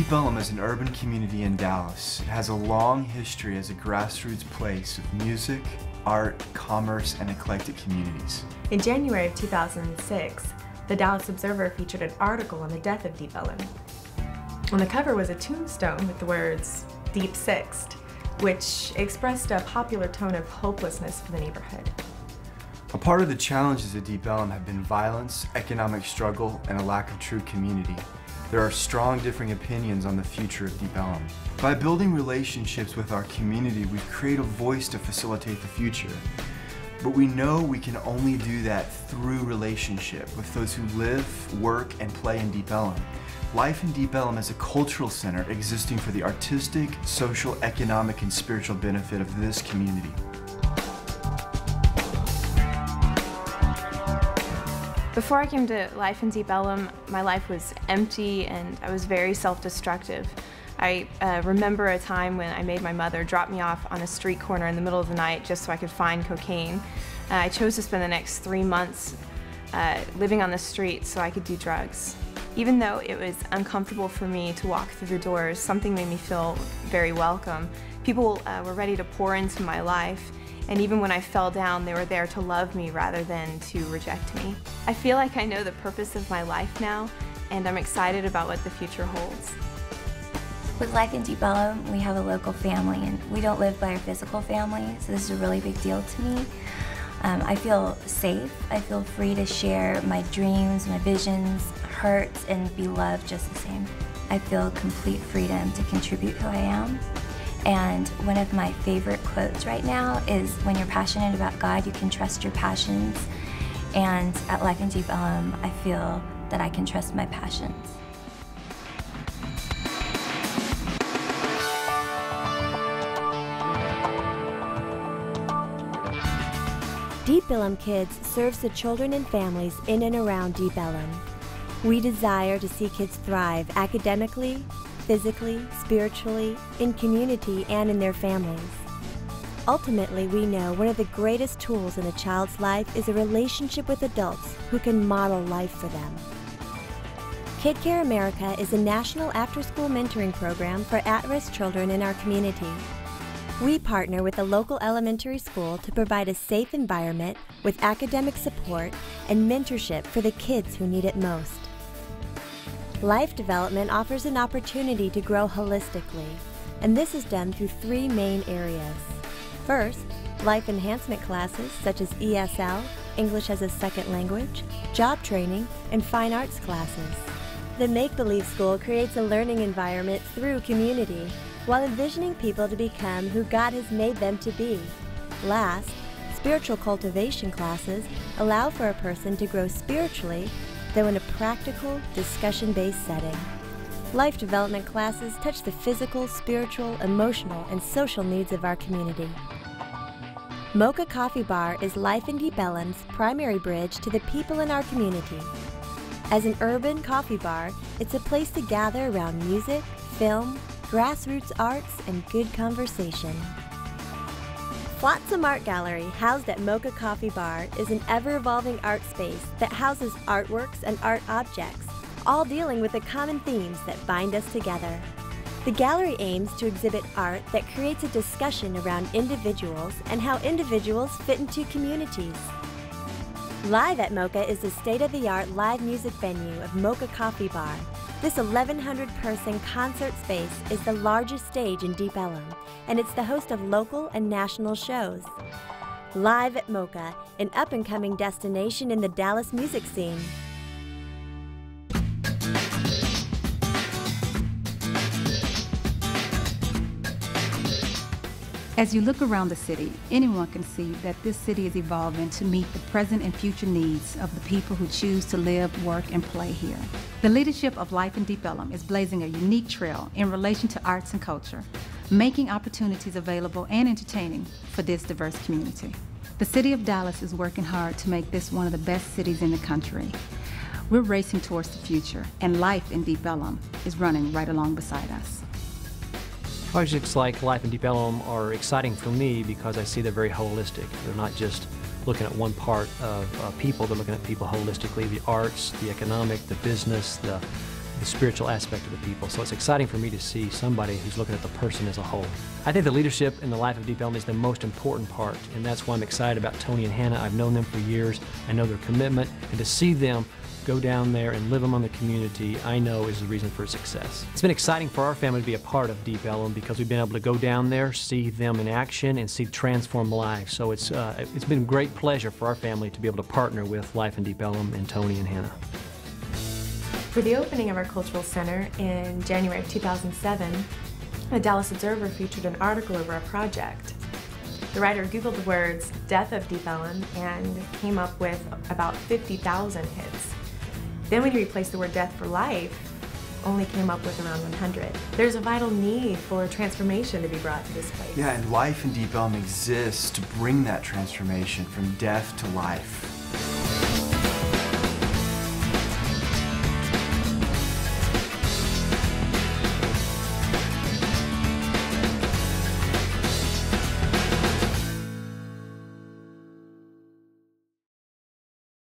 Deep Ellum is an urban community in Dallas. It has a long history as a grassroots place of music, art, commerce, and eclectic communities. In January of 2006, the Dallas Observer featured an article on the death of Deep Ellum. On the cover was a tombstone with the words, "Deep Sixth," which expressed a popular tone of hopelessness for the neighborhood. A part of the challenges of Deep Ellum have been violence, economic struggle, and a lack of true community. There are strong differing opinions on the future of Deep Ellum. By building relationships with our community, we create a voice to facilitate the future. But we know we can only do that through relationship with those who live, work, and play in Deep Ellum. Life in Deep Ellum is a cultural center existing for the artistic, social, economic, and spiritual benefit of this community. Before I came to life in Deep Ellum, my life was empty and I was very self-destructive. I remember a time when I made my mother drop me off on a street corner in the middle of the night just so I could find cocaine. I chose to spend the next 3 months living on the street so I could do drugs. Even though it was uncomfortable for me to walk through the doors, something made me feel very welcome. People were ready to pour into my life. And even when I fell down, they were there to love me rather than to reject me. I feel like I know the purpose of my life now, and I'm excited about what the future holds. With life in Deep Ellum, we have a local family, and we don't live by our physical family, so this is a really big deal to me. I feel safe. I feel free to share my dreams, my visions, hurts, and be loved just the same. I feel complete freedom to contribute who I am. And one of my favorite quotes right now is, when you're passionate about God, you can trust your passions. And at Life in Deep Ellum, I feel that I can trust my passions. Deep Ellum Kids serves the children and families in and around Deep Ellum. We desire to see kids thrive academically, physically, spiritually, in community, and in their families. Ultimately, we know one of the greatest tools in a child's life is a relationship with adults who can model life for them. Kid Care America is a national after-school mentoring program for at-risk children in our community. We partner with a local elementary school to provide a safe environment with academic support and mentorship for the kids who need it most. Life development offers an opportunity to grow holistically, and this is done through 3 main areas. First, life enhancement classes such as ESL, English as a Second Language, job training, and fine arts classes. The Make-Believe School creates a learning environment through community, while envisioning people to become who God has made them to be. Last, spiritual cultivation classes allow for a person to grow spiritually, though in a practical, discussion-based setting. Life development classes touch the physical, spiritual, emotional, and social needs of our community. Mocha Coffee Bar is Life in Deep Ellum's primary bridge to the people in our community. As an urban coffee bar, it's a place to gather around music, film, grassroots arts, and good conversation. Flotsam Art Gallery, housed at Mocha Coffee Bar, is an ever-evolving art space that houses artworks and art objects, all dealing with the common themes that bind us together. The gallery aims to exhibit art that creates a discussion around individuals and how individuals fit into communities. Live at Mocha is the state-of-the-art live music venue of Mocha Coffee Bar. This 1,100-person concert space is the largest stage in Deep Ellum, and it's the host of local and national shows. Live at Mocha, an up-and-coming destination in the Dallas music scene. As you look around the city, anyone can see that this city is evolving to meet the present and future needs of the people who choose to live, work, and play here. The leadership of Life in Deep Ellum is blazing a unique trail in relation to arts and culture, making opportunities available and entertaining for this diverse community. The city of Dallas is working hard to make this one of the best cities in the country. We're racing towards the future, and Life in Deep Ellum is running right along beside us. Projects like Life in Deep Ellum are exciting for me because I see they're very holistic. They're not just looking at one part of people, they're looking at people holistically, the arts, the economic, the business, the spiritual aspect of the people. So it's exciting for me to see somebody who's looking at the person as a whole. I think the leadership in the life of Deep Ellum is the most important part, and that's why I'm excited about Tony and Hannah. I've known them for years. I know their commitment, and to see them go down there and live among the community, I know is the reason for success. It's been exciting for our family to be a part of Deep Ellum because we've been able to go down there, see them in action, and see transform lives. So it's been a great pleasure for our family to be able to partner with Life in Deep Ellum and Tony and Hannah. For the opening of our Cultural Center in January of 2007, the Dallas Observer featured an article over our project. The writer Googled the words "death of Deep Ellum" and came up with about 50,000 hits. Then when you replace the word "death" for "life," only came up with around 100. There's a vital need for transformation to be brought to this place. Yeah, and Life in Deep Ellum exists to bring that transformation from death to life.